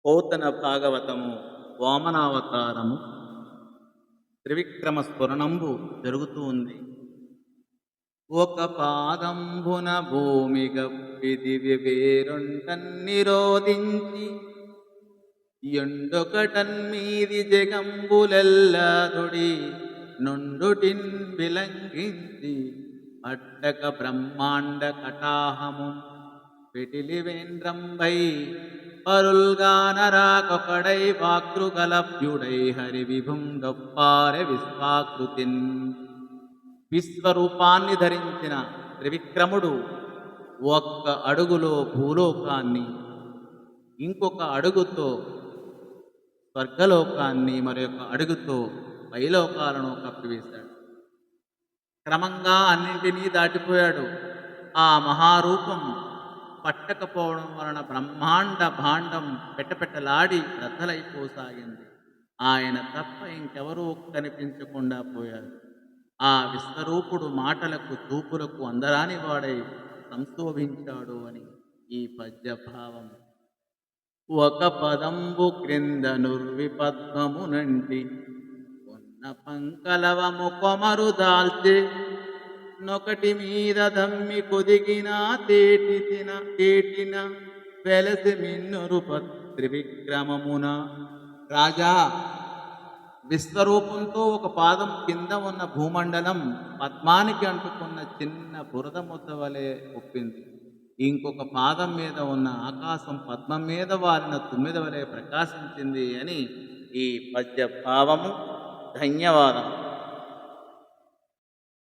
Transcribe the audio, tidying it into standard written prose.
పోతన భాగవతము వామనావతారము త్రివిక్రమ స్ఫురణంబు జరుగుతూ ఉంది. ఒక పాదంబున భూమి గప్పిది వేరొంటన్నిరోధించి ఎండొకటన్మీది జగంబులెల్లదొడి నుండుటిన్ విలంఘించి అట్టక బ్రహ్మాండ కటాహము పెటిలివేంద్రంబై పరుల్గానరాకొకడై వాక్ృగలభ్యుడై హరి విభుం గొప్పారె విశ్వాకృతిన్. విశ్వరూపాన్ని ధరించిన త్రివిక్రముడు ఒక్క అడుగులో భూలోకాన్ని, ఇంకొక అడుగుతో స్వర్గలోకాన్ని, మరొక అడుగుతో పైలోకాలను కప్పివేశాడు. క్రమంగా అన్నింటినీ దాటిపోయాడు. ఆ మహారూపం పట్టకపోవడం వలన బ్రహ్మాండ భాండం పెట్టపెట్టలాడి రద్దలైపోసాగింది. ఆయన తప్ప ఇంకెవరూ కనిపించకుండా పోయారు. ఆ విశ్వరూపుడు మాటలకు చూపులకు అందరాని వాడై సంశోభించాడు అని ఈ పద్యభావం. ఒక పదంబు క్రింద నుర్విపద్మమునంటి కొన్న పంకలవము కొమరు దాల్చే నొకటి మీద దమ్మి కొదిగిన తేటిన వెలసి మిన్నురు త్రివిక్రమమున. రాజా, విశ్వరూపంతో ఒక పాదం కింద ఉన్న భూమండలం పద్మానికి అంటుకున్న చిన్న బురద ముద్ద వలె ఒప్పింది. ఇంకొక పాదం మీద ఉన్న ఆకాశం పద్మం మీద వారిన తుమ్మిద వలె ప్రకాశించింది అని ఈ పద్య భావము. ధన్యవాదం.